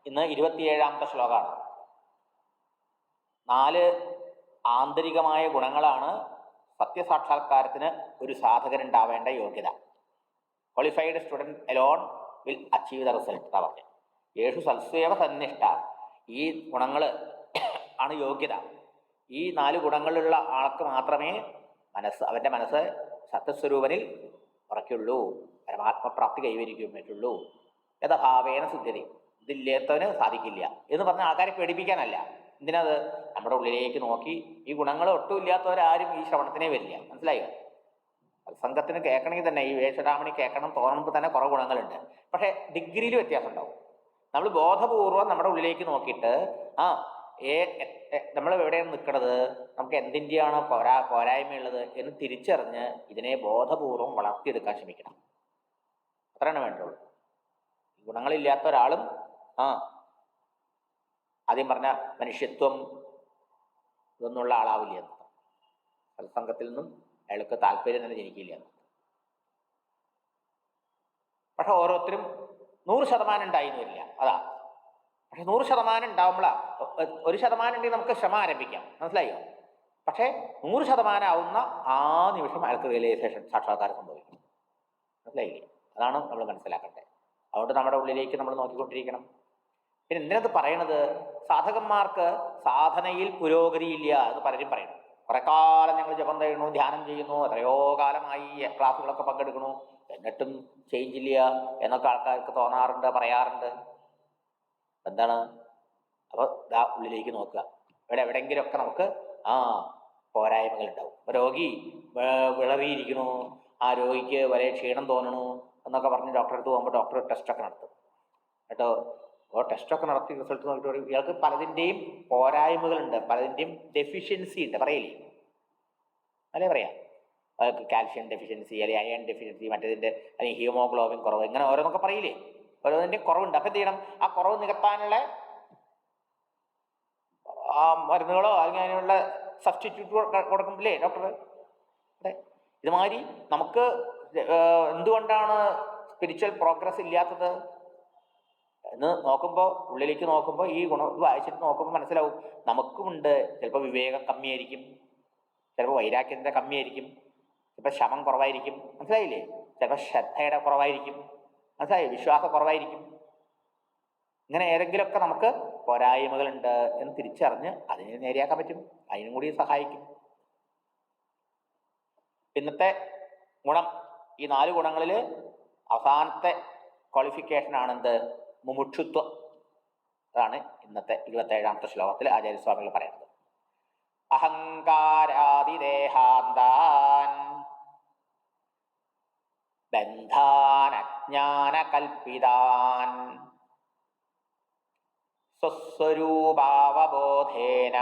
ഇന്ന് 27ാമത്തെ ശ്ലോകമാണ്. 4 ആന്തരികമായ ഗുണങ്ങളാണ് സത്യസാക്ഷാത്കാരത്തിന് ഒരു സാധകനുണ്ടാവേണ്ട യോഗ്യത. Qualified student alone will achieve the result എന്നാ പറഞ്ഞത്. യേശു സൽസ്വേവ സന്നിഷ്ഠ. ഈ ഗുണങ്ങൾ ആണ് യോഗ്യത. ഈ 4 ഗുണങ്ങളുള്ള ആൾക്ക് മാത്രമേ അവൻ്റെ മനസ്സ് സത്യസ്വരൂപനിൽ ഉറയ്ക്കുള്ളൂ, പരമാത്മപ്രാപ്തി കൈവരിക്കുകയും പറ്റുള്ളൂ. യഥഭാവേന സിദ്ധ്യതി. ഇതില്ലാത്തവന് സാധിക്കില്ല എന്ന് പറഞ്ഞ ആൾക്കാരെ പേടിപ്പിക്കാനല്ല. എന്തിനത്? നമ്മുടെ ഉള്ളിലേക്ക് നോക്കി ഈ ഗുണങ്ങൾ ഒട്ടും ഇല്ലാത്തവരാരും ഈ ശ്രവണത്തിനെ വരില്ല. മനസ്സിലായോ? സംഘത്തിന് കേൾക്കണമെങ്കിൽ തന്നെ ഈ വേഷരാമണി കേൾക്കണം തോന്നുമ്പോൾ തന്നെ കുറേ ഗുണങ്ങളുണ്ട്. പക്ഷേ ഡിഗ്രിയിൽ വ്യത്യാസം ഉണ്ടാവും. നമ്മൾ ബോധപൂർവം നമ്മുടെ ഉള്ളിലേക്ക് നോക്കിയിട്ട് നമ്മൾ എവിടെയാണ് നിൽക്കുന്നത്, നമുക്ക് എന്തിൻ്റെയാണ് പോരായ്മയുള്ളത് എന്ന് തിരിച്ചറിഞ്ഞ് ഇതിനെ ബോധപൂർവം വളർത്തിയെടുക്കാൻ ശ്രമിക്കണം. അത്രയാണ് വേണ്ടുള്ളൂ. ഗുണങ്ങളില്ലാത്ത ഒരാളും ആദ്യം പറഞ്ഞ മനുഷ്യത്വം ഇതൊന്നുള്ള ആളാവില്ല എന്ന്. സത്സംഗത്തിൽ നിന്നും അയാൾക്ക് താല്പര്യം തന്നെ ജനിക്കില്ല എന്ന്. പക്ഷെ ഓരോരുത്തരും 100% ഉണ്ടായിന്ന് വരില്ല, അതാ. പക്ഷെ 100% ഉണ്ടാവുമ്പോഴാണ് 1% ഉണ്ടെങ്കിൽ നമുക്ക് ശ്രമം ആരംഭിക്കാം. മനസ്സിലായോ? പക്ഷേ 100% ആവുന്ന ആ നിമിഷം അയാൾക്ക് റിയലൈസേഷൻ, സാക്ഷാത്കാരം സംഭവിക്കും. മനസ്സിലായില്ലേ? അതാണ് നമ്മൾ മനസ്സിലാക്കേണ്ടത്. അതുകൊണ്ട് നമ്മുടെ ഉള്ളിലേക്ക് നമ്മൾ നോക്കിക്കൊണ്ടിരിക്കണം. പിന്നെ എന്തിനത് പറയണത്? സാധകന്മാർക്ക് സാധനയിൽ പുരോഗതിയില്ല എന്ന് പലരും പറയണം. കുറെ കാലം ഞങ്ങൾ ജപം ചെയ്യുന്നു, ധ്യാനം ചെയ്യുന്നു, എത്രയോ കാലമായി ക്ലാസ്സുകളൊക്കെ പങ്കെടുക്കണു, എന്നിട്ടും ചേഞ്ച് ഇല്ല എന്നൊക്കെ ആൾക്കാർക്ക് തോന്നാറുണ്ട്, പറയാറുണ്ട്. എന്താണ്? അപ്പോൾ ഇതാ ഉള്ളിലേക്ക് നോക്കുക. എവിടെയെങ്കിലുമൊക്കെ നമുക്ക് പോരായ്മകൾ ഉണ്ടാവും. ഇപ്പോൾ രോഗി വിളറിയിരിക്കണു, ആ രോഗിക്ക് വലിയ ക്ഷീണം തോന്നണു എന്നൊക്കെ പറഞ്ഞ് ഡോക്ടറെ അടുത്ത് പോകുമ്പോൾ ഡോക്ടർ ടെസ്റ്റൊക്കെ നടത്തും കേട്ടോ. അപ്പോൾ ടെസ്റ്റൊക്കെ നടത്തി റിസൾട്ട് നോക്കിയിട്ട് പറയും ഇയാൾക്ക് പലതിൻ്റെയും പോരായ്മകളുണ്ട്, പലതിൻ്റെയും ഡെഫിഷ്യൻസി ഉണ്ട്. പറയില്ലേ? അല്ലേ പറയാം. കാൽഷ്യം ഡെഫിഷ്യൻസി, അല്ലെങ്കിൽ അയൺ ഡെഫിഷ്യൻസി, മറ്റേതിൻ്റെ അല്ലെങ്കിൽ ഹീമോഗ്ലോബിൻ കുറവ്, ഇങ്ങനെ ഓരോന്നൊക്കെ പറയില്ലേ? ഓരോന്നിൻ്റെയും കുറവുണ്ട്. അപ്പം എന്ത് ചെയ്യണം? ആ കുറവ് നികത്താനുള്ള മരുന്നുകളോ അല്ലെങ്കിൽ അതിനുള്ള സബ്സ്റ്റിറ്റ്യൂട്ട് കൊടുക്കുമ്പോഴേ ഡോക്ടർ. അതെ, ഇതുമാതിരി നമുക്ക് എന്തുകൊണ്ടാണ് സ്പിരിച്വൽ പ്രോഗ്രസ് ഇല്ലാത്തത് എന്ന് നോക്കുമ്പോൾ, ഉള്ളിലേക്ക് നോക്കുമ്പോൾ ഈ ഗുണം വായിച്ചിട്ട് നോക്കുമ്പോൾ മനസ്സിലാവും നമുക്കുമുണ്ട്. ചിലപ്പോൾ വിവേകം കമ്മിയായിരിക്കും, ചിലപ്പോൾ വൈരാഗ്യത്തിൻ്റെ കമ്മിയായിരിക്കും, ചിലപ്പോൾ ശമം കുറവായിരിക്കും. മനസ്സിലായില്ലേ? ചിലപ്പോൾ ശ്രദ്ധയുടെ കുറവായിരിക്കും. മനസ്സിലായി? വിശ്വാസം കുറവായിരിക്കും. ഇങ്ങനെ ഏതെങ്കിലുമൊക്കെ നമുക്ക് പോരായ്മകളുണ്ട് എന്ന് തിരിച്ചറിഞ്ഞ് അതിനെ നേരെയാക്കാൻ പറ്റും. അതിനും കൂടി സഹായിക്കും. ഇന്നത്തെ ഗുണം, ഈ 4 ഗുണങ്ങളിൽ അവസാനത്തെ ക്വാളിഫിക്കേഷനാണ് എന്ത്? മുമുക്ഷുത്വം. അതാണ് ഇന്നത്തെ 27ാമത്തെ ശ്ലോകത്തിൽ ആചാര്യസ്വാമികൾ പറയുന്നത്. അഹങ്കാരാദിദേഹാന്താൻ ബന്ധാനജ്ഞാനകൽപ്പിതാൻ സ്വസ്വരൂപാവബോധേന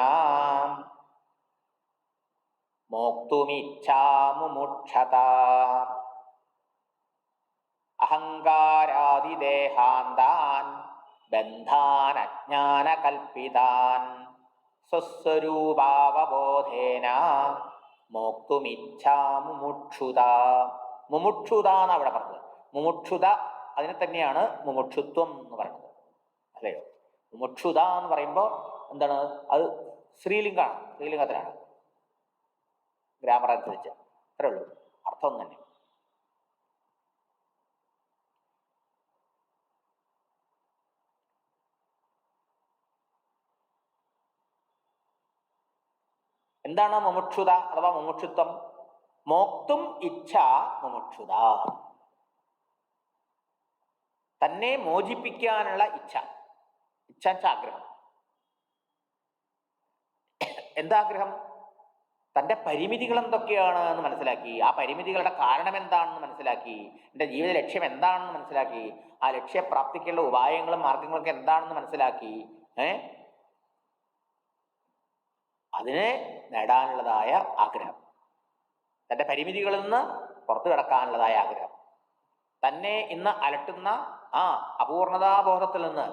മോക്തുമിച്ഛാമുമുക്ഷത. അഹങ്കാരാദിദേഹാന്താൻ ബന്ധാനജ്ഞാനകൽപ്പിതാൻ സ്വസ്വരൂപാവബോധേന മോക്തുമിച്ഛാമുമുക്ഷുത. മുമുക്ഷുത എന്നാണ് അവിടെ പറഞ്ഞത്. മുമുക്ഷുത അതിനെ തന്നെയാണ് മുമുക്ഷുത്വം എന്ന് പറയുന്നത്. അല്ലയോ? മുമുക്ഷുത എന്ന് പറയുമ്പോൾ എന്താണ്? അത് സ്ത്രീലിംഗമാണ്, സ്ത്രീലിംഗത്തിലാണ്. ഗ്രാമർ അനുസരിച്ച് അത്രേ ഉള്ളൂ, അർത്ഥം തന്നെ. എന്താണ് മുമുക്ഷുത അഥവാ മുമുക്ഷുത്വം? മോക്തും ഇച്ഛ മുമുക്ഷുത. തന്നെ മോചിപ്പിക്കാനുള്ള ഇച്ഛ. ഇച്ഛ ആഗ്രഹം. എന്താഗ്രഹം? തൻ്റെ പരിമിതികൾ എന്തൊക്കെയാണ് എന്ന് മനസ്സിലാക്കി, ആ പരിമിതികളുടെ കാരണം എന്താണെന്ന് മനസ്സിലാക്കി, എൻ്റെ ജീവിത ലക്ഷ്യം എന്താണെന്ന് മനസ്സിലാക്കി, ആ ലക്ഷ്യപ്രാപ്തിക്കുള്ള ഉപായങ്ങളും മാർഗങ്ങളൊക്കെ എന്താണെന്ന് മനസ്സിലാക്കി അതിനെ നേടാനുള്ളതായ ആഗ്രഹം. തൻ്റെ പരിമിതികളിൽ നിന്ന് പുറത്തു കിടക്കാനുള്ളതായ ആഗ്രഹം. തന്നെ ഇന്ന് അലട്ടുന്ന അപൂർണതാബോധത്തിൽ നിന്ന്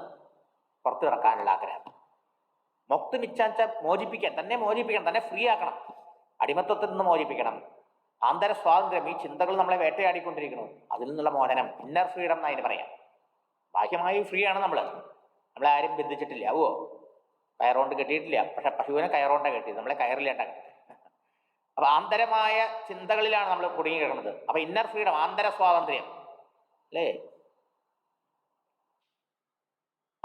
പുറത്തു കിടക്കാനുള്ള ആഗ്രഹം. മോക്തുമിച്ഛാച്ച മോചിപ്പിക്കാൻ, തന്നെ മോചിപ്പിക്കണം, തന്നെ ഫ്രീ ആക്കണം, അടിമത്വത്തിൽ നിന്ന് മോചിപ്പിക്കണം. ആന്തര സ്വാതന്ത്ര്യം, ഈ ചിന്തകൾ നമ്മളെ വേട്ടയാടിക്കൊണ്ടിരിക്കുന്നു, അതിൽ നിന്നുള്ള മോചനം, ഇന്നർ ഫ്രീഡം എന്ന് അതിന് പറയാം. ബാഹ്യമായി ഫ്രീ ആണ് നമ്മൾ, നമ്മളാരും ബന്ധിച്ചിട്ടില്ല. ആവുമോ? കയറുകൊണ്ട് കെട്ടിയിട്ടില്ല. പക്ഷെ പശുവിനെ കയറുകൊണ്ടാണ് കെട്ടിയത്, നമ്മളെ കയറിലേണ്ടാണ് കെട്ടിയത്. അപ്പൊ ആന്തരമായ ചിന്തകളിലാണ് നമ്മൾ കുടുങ്ങി കിടക്കുന്നത്. അപ്പൊ ഇന്നർ ഫ്രീഡം, ആന്തര സ്വാതന്ത്ര്യം അല്ലേ,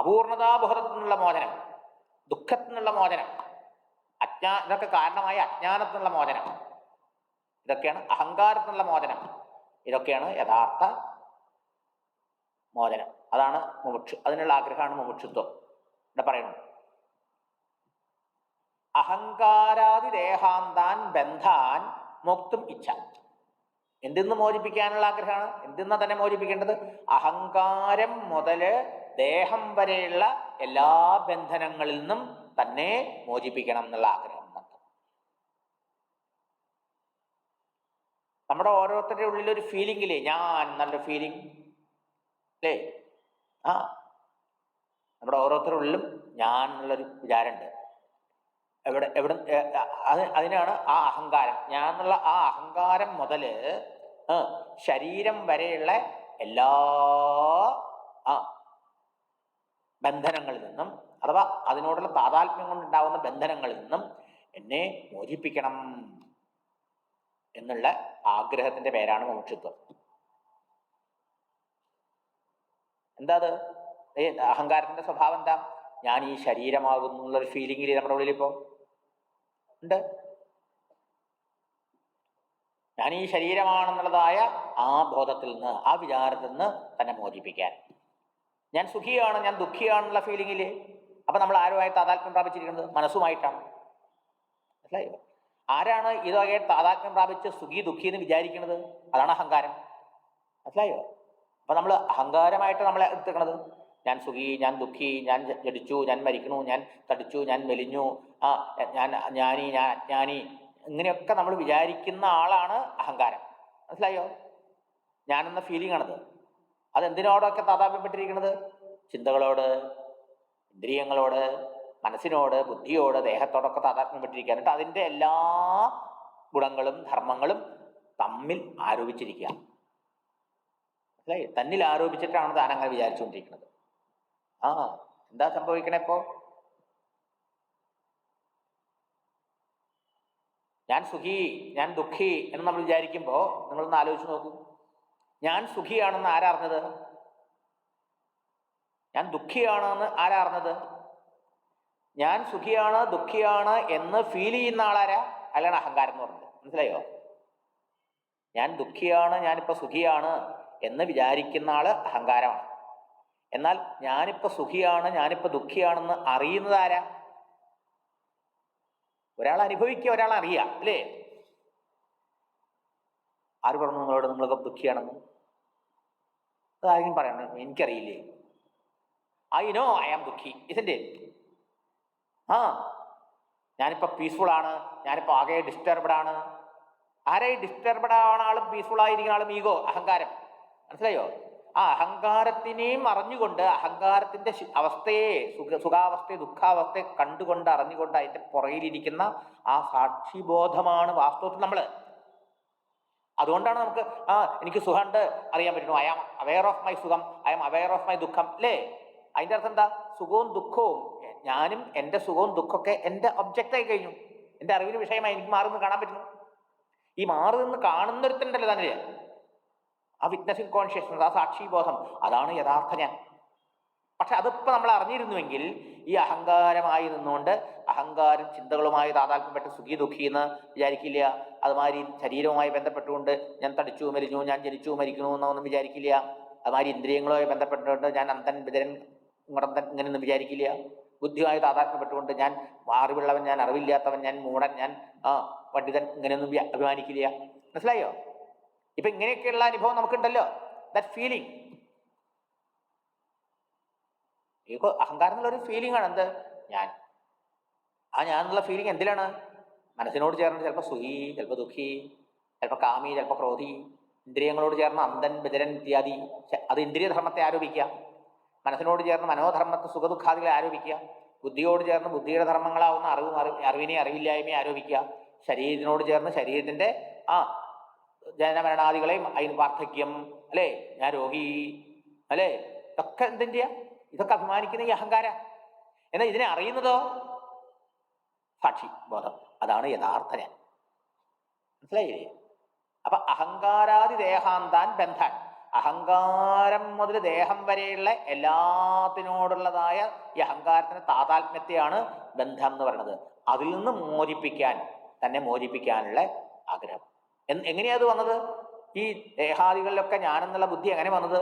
അപൂർണതാബോധത്തിൽ നിന്നുള്ള മോചനം, ദുഃഖത്തിൽ നിന്നുള്ള മോചനം, ഇതൊക്കെ കാരണമായ അജ്ഞാനത്തിനുള്ള മോചനം, ഇതൊക്കെയാണ് അഹങ്കാരത്തിനുള്ള മോചനം, ഇതൊക്കെയാണ് യഥാർത്ഥ മോചനം. അതാണ് മുമുക്ഷു, അതിനുള്ള ആഗ്രഹമാണ് മുമുക്ഷുത്വം. ഇവിടെ പറയുന്നു, അഹങ്കാരാദി ദേഹാന്താൻ ബന്ധാൻ മോക്തും ഇച്ഛ. എന്തിന്ന് മോചിപ്പിക്കാനുള്ള ആഗ്രഹമാണ്? എന്തിന്നാ തന്നെ മോചിപ്പിക്കേണ്ടത്? അഹങ്കാരം മുതല് ദേഹം വരെയുള്ള എല്ലാ ബന്ധനങ്ങളിൽ നിന്നും തന്നെ മോചിപ്പിക്കണം എന്നുള്ള ആഗ്രഹം. നമ്മുടെ ഓരോരുത്തരുടെ ഉള്ളിലൊരു ഫീലിംഗ് ഇല്ലേ, ഞാൻ നല്ലൊരു ഫീലിംഗ് അല്ലേ? നമ്മുടെ ഓരോരുത്തരുടെ ഉള്ളിലും ഞാൻ എന്നുള്ളൊരു വിചാരമുണ്ട്. എവിടെ അതിനാണ് ആ അഹങ്കാരം. ഞാൻ എന്നുള്ള ആ അഹങ്കാരം മുതല് ശരീരം വരെയുള്ള എല്ലാ ബന്ധനങ്ങളിൽ നിന്നും, അഥവാ അതിനോടുള്ള താതാത്മ്യം കൊണ്ടുണ്ടാവുന്ന ബന്ധനങ്ങളിൽ നിന്നും എന്നെ മോചിപ്പിക്കണം എന്നുള്ള ആഗ്രഹത്തിന്റെ പേരാണ് മുമുക്ഷുത്വം. എന്താ അത്? അഹങ്കാരത്തിന്റെ സ്വഭാവം എന്താ? ഞാൻ ഈ ശരീരമാകുന്നു എന്നുള്ളൊരു ഫീലിംഗിൽ നമ്മുടെ ഉള്ളിൽ ഇപ്പോ ഉണ്ട്. ഞാൻ ഈ ശരീരമാണെന്നുള്ളതായ ആ ബോധത്തിൽ നിന്ന്, ആ വിചാരത്തിൽ നിന്ന് തന്നെ മോചിപ്പിക്കാൻ. ഞാൻ സുഖിയാണ്, ഞാൻ ദുഃഖിയാണെന്നുള്ള ഫീലിംഗില്. അപ്പൊ നമ്മൾ ആരുമായി താതാത്മ്യം പ്രാപിച്ചിരിക്കുന്നത്? മനസ്സുമായിട്ടാണ്. മനസ്സിലായോ? ആരാണ് ഇതൊക്കെ താതാത്മ്യം പ്രാപിച്ച് സുഖി ദുഃഖി എന്ന് വിചാരിക്കുന്നത്? അതാണ് അഹങ്കാരം. മനസ്സിലായോ? അപ്പൊ നമ്മൾ അഹങ്കാരമായിട്ട് നമ്മളെ എടുത്തിരിക്കണത്, ഞാൻ സുഖി, ഞാൻ ദുഃഖി, ഞാൻ ജനിച്ചു, ഞാൻ മരിക്കണു, ഞാൻ തടിച്ചു, ഞാൻ മെലിഞ്ഞു, ഞാൻ ജ്ഞാനി, ഞാൻ അജ്ഞാനി, ഇങ്ങനെയൊക്കെ നമ്മൾ വിചാരിക്കുന്ന ആളാണ് അഹങ്കാരം. മനസ്സിലായോ? ഞാനെന്ന ഫീലിംഗ് ആണത്. അതെന്തിനോടൊക്കെ താതാത്മ്യപ്പെട്ടിരിക്കുന്നത്? ചിന്തകളോട്, ഇന്ദ്രിയങ്ങളോട്, മനസ്സിനോട്, ബുദ്ധിയോട്, ദേഹത്തോടൊക്കെ താതാത്മ്യപ്പെട്ടിരിക്കുക. എന്നിട്ട് അതിൻ്റെ എല്ലാ ഗുണങ്ങളും ധർമ്മങ്ങളും തമ്മിൽ ആരോപിച്ചിരിക്കുക. മനസ്സിലായി? തന്നിൽ ആരോപിച്ചിട്ടാണ് താൻ അങ്ങനെ വിചാരിച്ചുകൊണ്ടിരിക്കുന്നത്. എന്താ സംഭവിക്കണേ ഇപ്പോ? ഞാൻ സുഖി, ഞാൻ ദുഃഖി എന്ന് നമ്മൾ വിചാരിക്കുമ്പോ നിങ്ങളൊന്ന് ആലോചിച്ച് നോക്കൂ. ഞാൻ സുഖിയാണെന്ന് ആരാറിഞ്ഞത്? ഞാൻ ദുഃഖിയാണെന്ന് ആരാറിഞ്ഞത്? ഞാൻ സുഖിയാണ് ദുഃഖിയാണ് എന്ന് ഫീൽ ചെയ്യുന്ന ആളാരാ? അല്ലാണ് അഹങ്കാരം എന്ന് പറഞ്ഞത്. മനസ്സിലായോ? ഞാൻ ദുഃഖിയാണ്, ഞാനിപ്പോ സുഖിയാണ് എന്ന് വിചാരിക്കുന്ന ആള് അഹങ്കാരമാണ്. എന്നാൽ ഞാനിപ്പോ സുഖിയാണ്, ഞാനിപ്പോ ദുഃഖിയാണെന്ന് അറിയുന്നത് ആരാ? ഒരാൾ അനുഭവിക്കുക, ഒരാൾ അറിയുക അല്ലേ? ആര് പറഞ്ഞു നിങ്ങളോട് നിങ്ങളൊക്കെ ദുഃഖിയാണെന്ന്? അതാരെങ്കിലും പറയണം, എനിക്കറിയില്ലേ. ഐ നോ ഐ ആം ദുഃഖി, ഇസിന്റ് ഇറ്റ്? ഞാനിപ്പോ പീസ്ഫുൾ ആണ്, ഞാനിപ്പോ ആകെ ഡിസ്റ്റർബ്ഡ് ആണ്. ആരെ ഡിസ്റ്റർബ്ഡ് ആണ് ആളും പീസ്ഫുൾ ആയിരിക്കുന്ന ആളും? ഈഗോ, അഹങ്കാരം. മനസ്സിലായോ? ആ അഹങ്കാരത്തിനെയും അറിഞ്ഞുകൊണ്ട്, അഹങ്കാരത്തിന്റെ അവസ്ഥയെ, സുഖാവസ്ഥയെ ദുഃഖാവസ്ഥയെ കണ്ടുകൊണ്ട് അറിഞ്ഞുകൊണ്ട് അതിന്റെ പുറകിലിരിക്കുന്ന ആ സാക്ഷിബോധമാണ് വാസ്തവത്തിൽ നമ്മള്. അതുകൊണ്ടാണ് നമുക്ക് എനിക്ക് സുഖമുണ്ട് അറിയാൻ പറ്റുന്നു. I am aware of my സുഖം, I am aware of my ദുഃഖം അല്ലേ? അതിന്റെ അർത്ഥം എന്താ? സുഖവും ദുഃഖവും, ഞാനും എൻ്റെ സുഖവും ദുഃഖമൊക്കെ എൻ്റെ ഒബ്ജക്റ്റായി കഴിഞ്ഞു, എൻ്റെ അറിവിന് വിഷയമായി എനിക്ക് മാറി നിന്ന് കാണാൻ പറ്റുന്നു. ഈ മാറി നിന്ന് കാണുന്നൊരുത്തണ്ടല്ലോ തന്നെ ആ വിറ്റ്നസിങ് കോൺഷ്യസ്നസ്, ആ സാക്ഷിബോധം, അതാണ് യഥാർത്ഥ ഞാൻ. പക്ഷെ അതിപ്പോൾ നമ്മൾ അറിഞ്ഞിരുന്നുവെങ്കിൽ ഈ അഹങ്കാരമായി നിന്നുകൊണ്ട്, അഹങ്കാരം ചിന്തകളുമായി താതാത്മ്യപ്പെട്ട് സുഖി ദുഃഖി എന്ന് വിചാരിക്കില്ല. അതുമാതിരി ശരീരവുമായി ബന്ധപ്പെട്ടുകൊണ്ട് ഞാൻ തടിച്ചു മെലിഞ്ഞു, ഞാൻ ജനിച്ചു മരിക്കണു എന്നൊന്നും വിചാരിക്കില്ല. അതുമാതിരി ഇന്ദ്രിയങ്ങളുമായി ബന്ധപ്പെട്ടുകൊണ്ട് ഞാൻ അന്തൻ ബിദരൻ മുടന്തൻ ഇങ്ങനെയൊന്നും വിചാരിക്കില്ല. ബുദ്ധിയുമായി താതാത്മ്യപ്പെട്ടുകൊണ്ട് ഞാൻ അറിവുള്ളവൻ, ഞാൻ അറിവില്ലാത്തവൻ, ഞാൻ മൂടൻ, ഞാൻ പണ്ഡിതൻ ഇങ്ങനെയൊന്നും അഭിമാനിക്കില്ല. മനസ്സിലായോ? ഇപ്പൊ ഇങ്ങനെയൊക്കെയുള്ള അനുഭവം നമുക്കുണ്ടല്ലോ, ദാറ്റ് ഫീലിംഗ്. ഈഗോ, അഹങ്കാരം എന്നുള്ളൊരു ഫീലിംഗ് ആണ്. എന്ത്? ഞാൻ. ഞാൻ എന്നുള്ള ഫീലിംഗ് എന്തിലാണ്? മനസ്സിനോട് ചേർന്ന് ചിലപ്പോൾ സുഖി, ചിലപ്പോൾ ദുഃഖി, ചിലപ്പോൾ കാമി, ചിലപ്പോൾ ക്രോധി. ഇന്ദ്രിയങ്ങളോട് ചേർന്ന് അന്തൻ ബദിരൻ ഇത്യാദി, അത് ഇന്ദ്രിയധർമ്മത്തെ ആരോപിക്കുക. മനസ്സിനോട് ചേർന്ന് മനോധർമ്മത്തെ സുഖദുഃഖാദികളെ ആരോപിക്കുക. ബുദ്ധിയോട് ചേർന്ന് ബുദ്ധിയുടെ ധർമ്മങ്ങളാവുന്ന അറിവിനെ അറിവില്ലായ്മയെ ആരോപിക്കുക. ശരീരത്തിനോട് ചേർന്ന് ശരീരത്തിന്റെ ജനനമരണാദികളെയും, അതിന് വാർദ്ധക്യം അല്ലേ, ഞാൻ രോഗി അല്ലേ, ഇതൊക്കെ എന്തിൻ്റെയാ? ഇതൊക്കെ അഭിമാനിക്കുന്ന ഈ അഹങ്കാര. എന്നാൽ ഇതിനെ അറിയുന്നതോ സാക്ഷി ബോധം. അതാണ് യഥാർത്ഥ ഞാൻ. മനസ്സിലായില്ലേ? അപ്പൊ അഹങ്കാരാദി ദേഹാന്താൻ ബന്ധാൻ, അഹങ്കാരം മുതൽ ദേഹം വരെയുള്ള എല്ലാത്തിനോടുള്ളതായ ഈ അഹങ്കാരത്തിന് താതാത്മ്യത്തെയാണ് ബന്ധം എന്ന് പറയുന്നത്. അതിൽ നിന്ന് മോചിപ്പിക്കാൻ, തന്നെ മോചിപ്പിക്കാനുള്ള ആഗ്രഹം. എങ്ങനെയാ അത് വന്നത്? ഈ ദേഹാദികളിലൊക്കെ ഞാനെന്നുള്ള ബുദ്ധി എങ്ങനെ വന്നത്?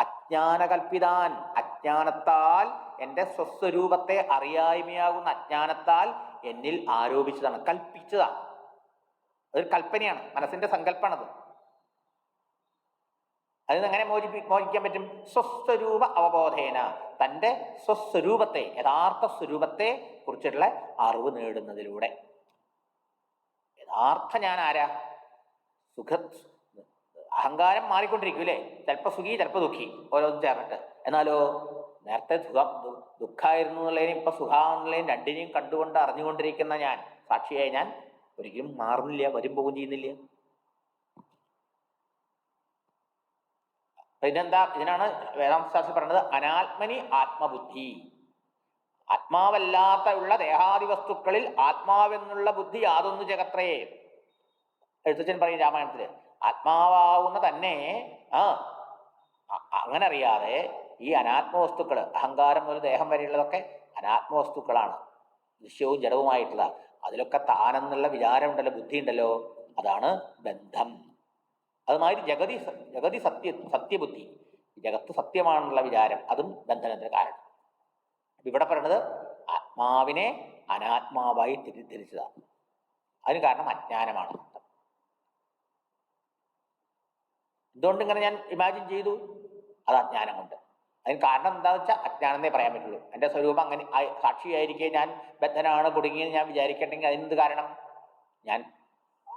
അജ്ഞാനകൽപ്പിതാൻ, അജ്ഞാനത്താൽ, എൻ്റെ സ്വസ്വരൂപത്തെ അറിയായ്മയാകുന്ന അജ്ഞാനത്താൽ എന്നിൽ ആരോപിച്ചതാണ്, കൽപ്പിച്ചതാണ്. അതൊരു കൽപ്പനയാണ്, മനസ്സിന്റെ സങ്കല്പമാണത്. അതിൽ നിന്ന് എങ്ങനെ മോചിക്കാൻ പറ്റും? സ്വസ്വരൂപ അവബോധേന, തൻ്റെ സ്വസ്വരൂപത്തെ, യഥാർത്ഥ സ്വരൂപത്തെ കുറിച്ചുള്ള അറിവ് നേടുന്നതിലൂടെ. യഥാർത്ഥ ഞാൻ ആരാ? സുഖ അഹങ്കാരം മാറിക്കൊണ്ടിരിക്കും അല്ലേ? ചിലപ്പോൾ സുഖി, ചിലപ്പോൾ ദുഃഖി, ഓരോന്നും ചേർന്നിട്ട്. എന്നാലോ നേരത്തെ ദുഃഖമായിരുന്നു എന്നുള്ളതിനും ഇപ്പൊ സുഖാന്നുള്ളതിനും രണ്ടിനെയും കണ്ടുകൊണ്ട് അറിഞ്ഞുകൊണ്ടിരിക്കുന്ന ഞാൻ, സാക്ഷിയായ ഞാൻ ഒരിക്കലും മാറുന്നില്ല, വരും പോകും ചെയ്യുന്നില്ല. പിന്നെന്താ? ഇതിനാണ് വേദാന്ത ശാസ്ത്രം പറയുന്നത് അനാത്മനി ആത്മബുദ്ധി. ആത്മാവല്ലാത്ത ഉള്ള ദേഹാദി വസ്തുക്കളിൽ ആത്മാവെന്നുള്ള ബുദ്ധി യാതൊന്നു ജഗത്രേ. എഴുത്തച്ഛൻ പറയും രാമായണത്തില്, ആത്മാവാകുന്ന തന്നെ അങ്ങനെ അറിയാതെ ഈ അനാത്മവസ്തുക്കൾ, അഹങ്കാരം മുതൽ ദേഹം വരെയുള്ളതൊക്കെ അനാത്മവസ്തുക്കളാണ്, ദൃശ്യവും ജഡവുമായിട്ടുള്ള. അതിലൊക്കെ താനെന്നുള്ള വിചാരം ഉണ്ടല്ലോ, ബുദ്ധി ഉണ്ടല്ലോ, അതാണ് ബന്ധം. അതുമാതിരി ജഗതി സത്യബുദ്ധി, ജഗത്ത് സത്യമാണെന്നുള്ള വിചാരം, അതും ബന്ധനത്തിന് കാരണം. ഇവിടെ പറയുന്നത് ആത്മാവിനെ അനാത്മാവായി തിരിച്ചതാണ്. അതിന് കാരണം അജ്ഞാനമാണ്. എന്തുകൊണ്ട് ഇങ്ങനെ ഞാൻ ഇമാജിൻ ചെയ്തു? അത് അജ്ഞാനം കൊണ്ട്. അതിന് കാരണം എന്താണെന്ന് വെച്ചാൽ അജ്ഞാനമേ പറയാൻ പറ്റുള്ളൂ. എൻ്റെ സ്വരൂപം അങ്ങനെ സാക്ഷിയായിരിക്കെ ഞാൻ ബദ്ധനാണ്, കുടുങ്ങിയെന്ന് ഞാൻ വിചാരിക്കണ്ടെങ്കിൽ അതിനെന്ത് കാരണം?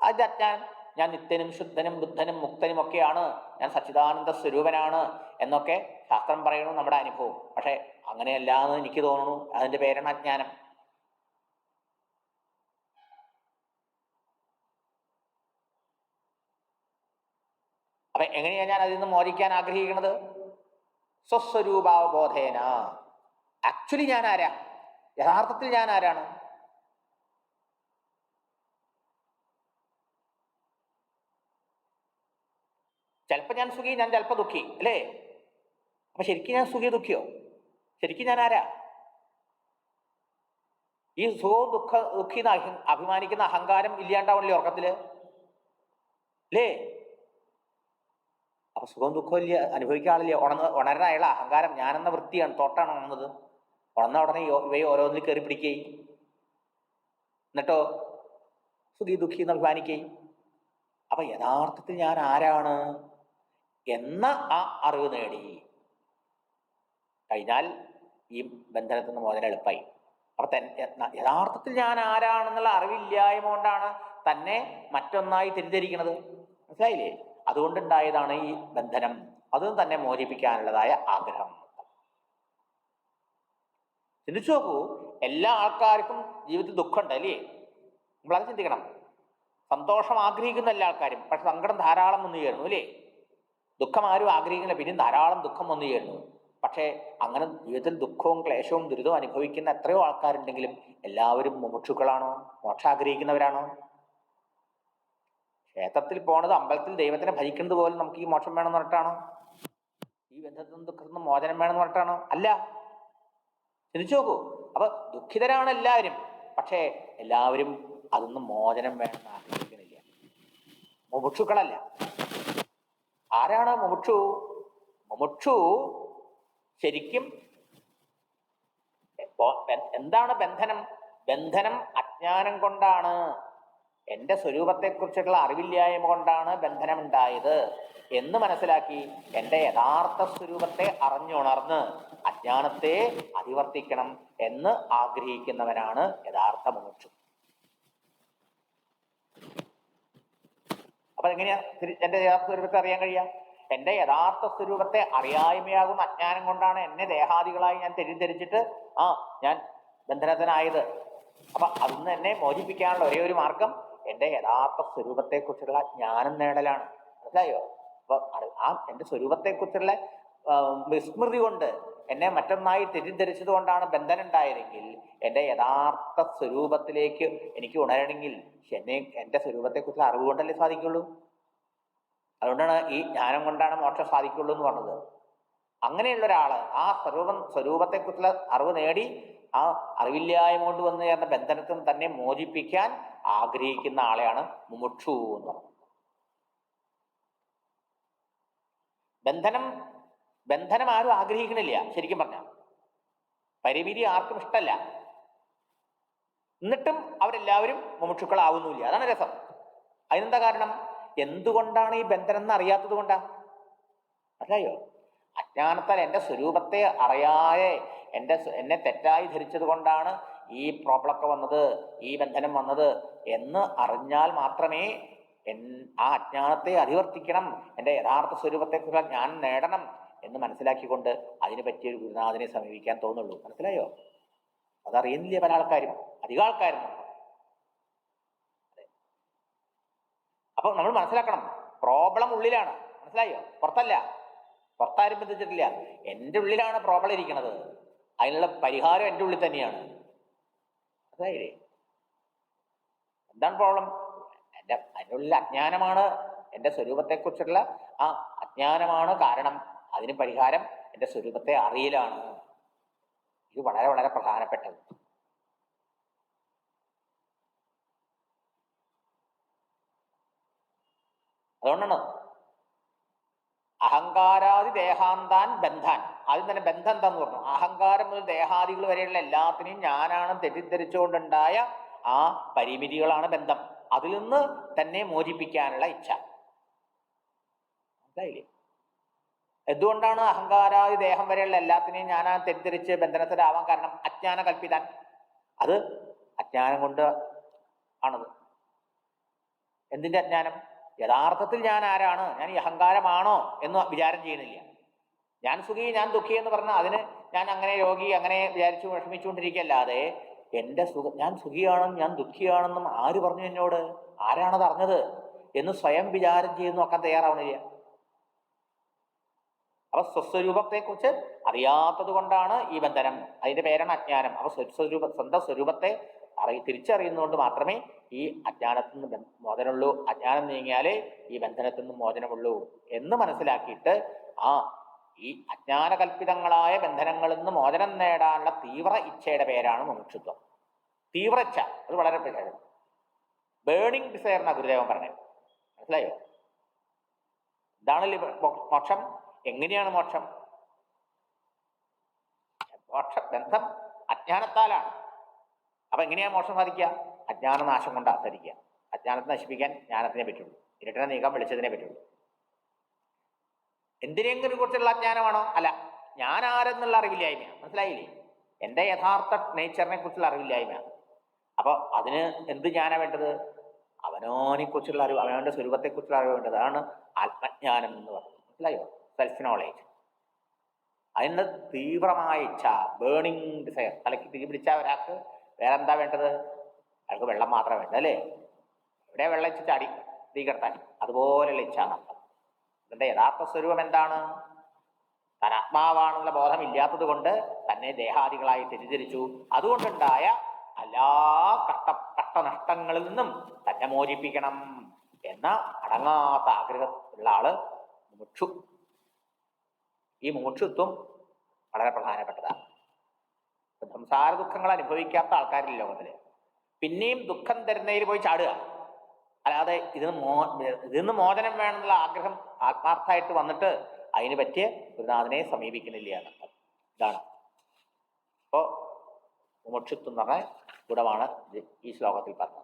അത് അജ്ഞാനം. ഞാൻ നിത്യനും ശുദ്ധനും ബുദ്ധനും മുക്തനും ഒക്കെയാണ്, ഞാൻ സച്ചിദാനന്ദ സ്വരൂപനാണ് എന്നൊക്കെ ശാസ്ത്രം പറയണു, നമ്മുടെ അനുഭവം. പക്ഷെ അങ്ങനെയല്ല എന്ന് എനിക്ക് തോന്നുന്നു. അതിൻ്റെ പേരാണ് അജ്ഞാനം. അപ്പൊ എങ്ങനെയാ ഞാൻ അതിൽ നിന്ന് മോചിക്കാൻ ആഗ്രഹിക്കുന്നത്? സ്വസ്വരൂപാവബോധേന. ആക്ച്വലി ഞാൻ ആരാ? യഥാർത്ഥത്തിൽ ഞാൻ ആരാണ്? ചിലപ്പോൾ ഞാൻ സുഖി, ഞാൻ ചിലപ്പോൾ ദുഃഖി അല്ലേ? അപ്പൊ ശരിക്കും ഞാൻ സുഖി ദുഃഖിയോ? ശരിക്കും ഞാൻ ആരാ? ഈ സുഖവും ദുഃഖി അഭിമാനിക്കുന്ന അഹങ്കാരം ഇല്ലാണ്ടാവണല്ലേ ഉറക്കത്തില് അല്ലേ? അപ്പൊ സുഖവും ദുഃഖവും ഇല്ല, അനുഭവിക്കാൻ ആളില്ല. ഉണരുന്ന അയാളെ അഹങ്കാരം, ഞാനെന്ന വൃത്തിയാണ്, തോട്ടാണ് ഉണർന്നത്. ഉണർന്ന ഉടനെ ഇവയെ ഓരോന്നിൽ കയറി പിടിക്കുകയും എന്നിട്ടോ സുഖി ദുഃഖി എന്ന് അഭിമാനിക്കുകയും. അപ്പൊ യഥാർത്ഥത്തിൽ ഞാൻ ആരാണ് എന്ന ആ അറിവ് നേടി കഴിഞ്ഞാൽ ഈ ബന്ധനത്തിൽ നിന്ന് മോചനം എളുപ്പമായി. അപ്പൊ യഥാർത്ഥത്തിൽ ഞാൻ ആരാണെന്നുള്ള അറിവില്ലായ്മ കൊണ്ടാണ് തന്നെ മറ്റൊന്നായി തിരിച്ചരിക്കുന്നത്. മനസ്സിലായില്ലേ? അതുകൊണ്ടുണ്ടായതാണ് ഈ ബന്ധനം. അതും തന്നെ മോചിപ്പിക്കാനുള്ളതായ ആഗ്രഹം. ചിന്തിച്ചു നോക്കൂ, എല്ലാ ആൾക്കാർക്കും ജീവിതത്തിൽ ദുഃഖമുണ്ട് അല്ലേ? നമ്മളത് ചിന്തിക്കണം. സന്തോഷം ആഗ്രഹിക്കുന്ന എല്ലാ ആൾക്കാരും, പക്ഷെ സങ്കടം ധാരാളം വന്നു ചേരുന്നു അല്ലേ? ദുഃഖം ആരും ആഗ്രഹിക്കുന്നില്ല, പിന്നെയും ധാരാളം ദുഃഖം വന്നു ചേരുന്നു. പക്ഷേ അങ്ങനെ ജീവിതത്തിൽ ദുഃഖവും ക്ലേശവും ദുരിതവും അനുഭവിക്കുന്ന എത്രയോ ആൾക്കാരുണ്ടെങ്കിലും എല്ലാവരും മുമുക്ഷുക്കളാണോ? മോക്ഷം ആഗ്രഹിക്കുന്നവരാണോ? ക്ഷേത്രത്തിൽ പോണത്, അമ്പലത്തിൽ ദൈവത്തിനെ ഭജിക്കുന്നത് പോലും നമുക്ക് ഈ മോക്ഷം വേണമെന്ന് പറഞ്ഞിട്ടാണോ? ഈ ബന്ധത്തിൽ നിന്നും ദുഃഖത്തിൽ നിന്നും മോചനം വേണമെന്ന് പറഞ്ഞിട്ടാണോ? അല്ല. ചിന്തിച്ചു നോക്കൂ. അപ്പൊ ദുഃഖിതരാണ് എല്ലാവരും, പക്ഷേ എല്ലാവരും അതൊന്നും മോചനം വേണമെന്ന് ആഗ്രഹിക്കുന്നില്ല. മുമുക്ഷുക്കളല്ല. ആരാണ് മുമുക്ഷു? മുമുക്ഷു ശരിക്കും എന്താണ് ബന്ധനം? ബന്ധനം അജ്ഞാനം കൊണ്ടാണ്. എൻ്റെ സ്വരൂപത്തെക്കുറിച്ചുള്ള അറിവില്ലായ്മ കൊണ്ടാണ് ബന്ധനം ഉണ്ടായത് എന്ന് മനസ്സിലാക്കി എൻ്റെ യഥാർത്ഥ സ്വരൂപത്തെ അറിഞ്ഞുണർന്ന് അജ്ഞാനത്തെ അതിവർത്തിക്കണം എന്ന് ആഗ്രഹിക്കുന്നവനാണ് യഥാർത്ഥ മുമുക്ഷു. അപ്പൊ എങ്ങനെയാ എൻ്റെ യഥാർത്ഥ സ്വരൂപത്തെ അറിയാൻ കഴിയുക? എൻ്റെ യഥാർത്ഥ സ്വരൂപത്തെ അറിയായ്മയാകുന്ന അജ്ഞാനം കൊണ്ടാണ് എന്നെ ദേഹാദികളായി ഞാൻ തെറ്റിദ്ധരിച്ചിട്ട് ഞാൻ ബന്ധനത്തിനായത്. അപ്പൊ അതിന്ന് എന്നെ മോചിപ്പിക്കാനുള്ള ഒരേ ഒരു മാർഗം എൻ്റെ യഥാർത്ഥ സ്വരൂപത്തെക്കുറിച്ചുള്ള ജ്ഞാനം നേടലാണ്. മനസ്സിലായോ? അപ്പൊ എൻ്റെ സ്വരൂപത്തെക്കുറിച്ചുള്ള വിസ്മൃതി കൊണ്ട് എന്നെ മറ്റൊന്നായി തെറ്റിദ്ധരിച്ചത് കൊണ്ടാണ് ബന്ധനം ഉണ്ടായതെങ്കിൽ എൻ്റെ യഥാർത്ഥ സ്വരൂപത്തിലേക്ക് എനിക്ക് ഉണരണമെങ്കിൽ എൻ്റെ സ്വരൂപത്തെക്കുറിച്ച് അറിവ് കൊണ്ടല്ലേ സാധിക്കുള്ളൂ. അതുകൊണ്ടാണ് ഈ ജ്ഞാനം കൊണ്ടാണ് മോക്ഷം സാധിക്കുള്ളൂ എന്ന് പറഞ്ഞത്. അങ്ങനെയുള്ള ഒരാള് ആ സ്വരൂപത്തെക്കുറിച്ചുള്ള അറിവ് നേടി ആ അറിവില്ലായ്മ കൊണ്ട് വന്നു ചേർന്ന ബന്ധനത്തിൽ തന്നെ മോചിപ്പിക്കാൻ ആഗ്രഹിക്കുന്ന ആളെയാണ് മുമുക്ഷു എന്ന് പറയുന്നത്. ബന്ധനം ആരും ആഗ്രഹിക്കണില്ല. ശരിക്കും പറഞ്ഞ പരിമിതി ആർക്കും ഇഷ്ടമല്ല. എന്നിട്ടും അവരെല്ലാവരും മുമുക്ഷുക്കളാവുന്നില്ല. അതാണ് രസം. അതിനെന്താ കാരണം? എന്തുകൊണ്ടാണ് ഈ ബന്ധനം എന്ന് അറിയാത്തത് കൊണ്ടാ. അറിയായോ? അജ്ഞാനത്താൽ എൻ്റെ സ്വരൂപത്തെ അറിയാതെ എന്നെ തെറ്റായി ധരിച്ചത് കൊണ്ടാണ് ഈ പ്രോബ്ലമൊക്കെ വന്നത്, ഈ ബന്ധനം വന്നത് എന്ന് അറിഞ്ഞാൽ മാത്രമേ ആ അജ്ഞാനത്തെ അതിവർത്തിക്കണം, എൻ്റെ യഥാർത്ഥ സ്വരൂപത്തെക്കുറിച്ച് ജ്ഞാനം നേടണം എന്ന് മനസ്സിലാക്കിക്കൊണ്ട് അതിന് പറ്റിയൊരു ഗുരുനാഥനെ സമീപിക്കാൻ തോന്നുള്ളൂ. മനസ്സിലായോ? അതറിയുന്നില്ല പല ആൾക്കാരും, അധികം ആൾക്കാരും. അപ്പൊ നമ്മൾ മനസ്സിലാക്കണം, പ്രോബ്ലം ഉള്ളിലാണ്. മനസ്സിലായോ? പുറത്തല്ല. പുറത്താരും ബന്ധിച്ചിട്ടില്ല. എൻ്റെ ഉള്ളിലാണ് പ്രോബ്ലം ഇരിക്കുന്നത്. അതിനുള്ള പരിഹാരം എൻ്റെ ഉള്ളിൽ തന്നെയാണ്. മനസ്സിലായില്ലേ? എന്താണ് പ്രോബ്ലം? അതിൻ്റെ ഉള്ളിൽ അജ്ഞാനമാണ്. എൻ്റെ സ്വരൂപത്തെക്കുറിച്ചുള്ള ആ അജ്ഞാനമാണ് കാരണം. അതിന് പരിഹാരം എൻ്റെ സ്വരൂപത്തെ അറിയലാണ്. ഇത് വളരെ വളരെ പ്രധാനപ്പെട്ടത്. അതുകൊണ്ടാണ് അഹങ്കാരാദി ദേഹാന്താൻ ബന്ധാൻ. ആദ്യം തന്നെ ബന്ധം എന്താന്ന് പറഞ്ഞു. അഹങ്കാരം മുതൽ ദേഹാദികൾ വരെയുള്ള എല്ലാത്തിനെയും ഞാനാണ് തെറ്റിദ്ധരിച്ചുകൊണ്ടുണ്ടായ ആ പരിമിതികളാണ് ബന്ധം. അതിൽ നിന്ന് തന്നെ മോചിപ്പിക്കാനുള്ള ഇച്ഛ. മനസ്സിലായില്ലേ? എന്തുകൊണ്ടാണ് അഹങ്കാരാദി ദേഹം വരെയുള്ള എല്ലാത്തിനെയും ഞാനാ തെറ്റിദ്ധരിച്ച് ബന്ധനത്തിലാവാൻ കാരണം? അജ്ഞാന കൽപ്പിതാൻ. അത് അജ്ഞാനം കൊണ്ട് ആണത്. എന്തിന്റെ അജ്ഞാനം? യഥാർത്ഥത്തിൽ ഞാൻ ആരാണ്, ഞാൻ ഈ അഹങ്കാരമാണോ എന്ന് വിചാരം ചെയ്യുന്നില്ല. ഞാൻ സുഖി, ഞാൻ ദുഃഖി എന്ന് പറഞ്ഞാൽ അതിന് ഞാൻ അങ്ങനെ രോഗി അങ്ങനെ വിചാരിച്ചു വിഷമിച്ചുകൊണ്ടിരിക്കല്ലാതെ എൻ്റെ ഞാൻ സുഖിയാണെന്നും ഞാൻ ദുഃഖിയാണെന്നും ആര് പറഞ്ഞു എന്നോട്? ആരാണത് അറിഞ്ഞത് എന്ന് സ്വയം വിചാരം ചെയ്ത് നോക്കാൻ തയ്യാറാവണില്ല. അപ്പൊ സ്വസ്വരൂപത്തെക്കുറിച്ച് അറിയാത്തത് കൊണ്ടാണ് ഈ ബന്ധനം. അതിന്റെ പേരാണ് അജ്ഞാനം. അപ്പൊ സ്വന്തം സ്വരൂപത്തെ തിരിച്ചറിയുന്നതുകൊണ്ട് മാത്രമേ ഈ അജ്ഞാനത്തിൽ നിന്ന് മോചനമുള്ളൂ. അജ്ഞാനം നീങ്ങിയാലേ ഈ ബന്ധനത്തിൽ നിന്ന് മോചനമുള്ളൂ എന്ന് മനസ്സിലാക്കിയിട്ട് ഈ അജ്ഞാനകൽപ്പിതങ്ങളായ ബന്ധനങ്ങളിൽ നിന്ന് മോചനം നേടാനുള്ള തീവ്ര ഇച്ഛയുടെ പേരാണ് മുമുക്ഷുത്വം. തീവ്ര ഇച്ഛ, അത് വളരെ പ്രധാനം. ബേണിംഗ് ഡിസയർ എന്നാ ഗുരുദേവൻ പറഞ്ഞത്. മനസ്സിലായോ? ഇതാണ് മോക്ഷം. എങ്ങനെയാണ് മോക്ഷം? ബന്ധം അജ്ഞാനത്താലാണ്. അപ്പൊ എങ്ങനെയാ മോക്ഷം സാധിക്കുക? അജ്ഞാനനാശം കൊണ്ട് സാധിക്കുക. അജ്ഞാനത്തെ നശിപ്പിക്കാൻ ജ്ഞാനത്തിനെ പറ്റുള്ളൂ. ഇരുട്ടിനെ നീക്കാൻ വെളിച്ചത്തിനെ പറ്റുള്ളൂ. എന്തിനെങ്കിലും കുറിച്ചുള്ള അജ്ഞാനമാണോ? അല്ല, ഞാൻ ആരെന്നുള്ള അറിവില്ലായ്മ. മനസ്സിലായില്ലേ? എൻ്റെ യഥാർത്ഥ നേച്ചറിനെ കുറിച്ചുള്ള അറിവില്ലായ്മ. അപ്പൊ അതിന് എന്ത് ജ്ഞാനാ വേണ്ടത്? അവനോനെ കുറിച്ചുള്ള അറിവ്, അവനവന്റെ സ്വരൂപത്തെക്കുറിച്ചുള്ള അറിവ് വേണ്ടത്. അതാണ് ആത്മജ്ഞാനം എന്ന് പറയുന്നത്. മനസ്സിലായോ? Self knowledge. അതിനുള്ള തീവ്രമായ ഇച്ഛ, ബേണിംഗ് ഡിസയർ. തലയ്ക്ക് തീ പിടിച്ച ഒരാൾക്ക് വേറെ എന്താ വേണ്ടത്? അയാൾക്ക് വെള്ളം മാത്രമേ വേണ്ടത്, അല്ലേ? ഇവിടെ വെള്ളം ഇച്ച് ചാടി തീ കിടത്താൻ. അതുപോലെയുള്ള ഇച്ഛ നടത്തം. ഇതിന്റെ യഥാർത്ഥ സ്വരൂപം എന്താണ്? താൻ ആത്മാവാണെന്നുള്ള ബോധം ഇല്ലാത്തത് കൊണ്ട് തന്നെ ദേഹാദികളായി തെറ്റിദ്ധരിച്ചു. അതുകൊണ്ടുണ്ടായ എല്ലാ കഷ്ടനഷ്ടങ്ങളിൽ നിന്നും തന്നെ മോചിപ്പിക്കണം എന്ന അടങ്ങാത്ത ആഗ്രഹമുള്ള ആള് മുമുക്ഷു. ഈ മുമുക്ഷുത്വം വളരെ പ്രധാനപ്പെട്ടതാണ്. സംസാര ദുഃഖങ്ങൾ അനുഭവിക്കാത്ത ആൾക്കാരില്ല ലോകത്തില്. പിന്നെയും ദുഃഖം തരുന്നതിൽ പോയി ചാടുക. അല്ലാതെ ഇതിന്ന് മോചനം വേണമെന്നുള്ള ആഗ്രഹം ആത്മാർത്ഥമായിട്ട് വന്നിട്ട് അതിന് പറ്റിയ ഗുരുനാഥനെ സമീപിക്കുന്നില്ല എന്നർത്ഥം. ഇതാണ് അപ്പോ മുമുക്ഷുത്വം എന്ന് പറഞ്ഞ ഗുണമാണ് ഈ ശ്ലോകത്തിൽ പറഞ്ഞത്.